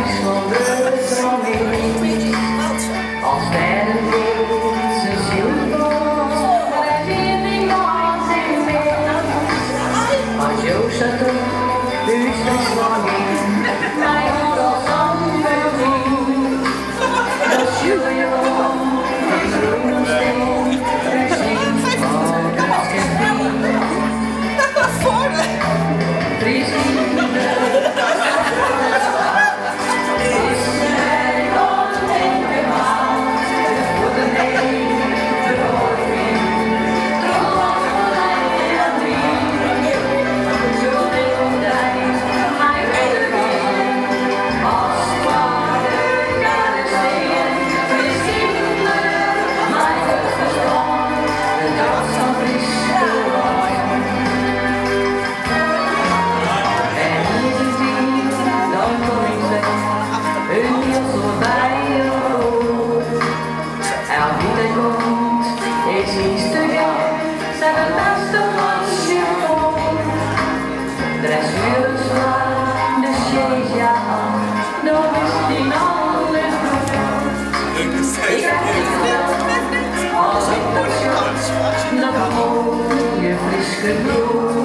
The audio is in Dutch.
Friesland de stroom in. Als verder dit zijn ziel komt, maar hij niet nog in meer. Als Joost het op, u is Friesland in, mij wordt als ander zien. Dat is jullie wel, die groene steen, u zingt van kast en vriend. Friesland. Als ik dat schat, dan hoor je Fryske bloed.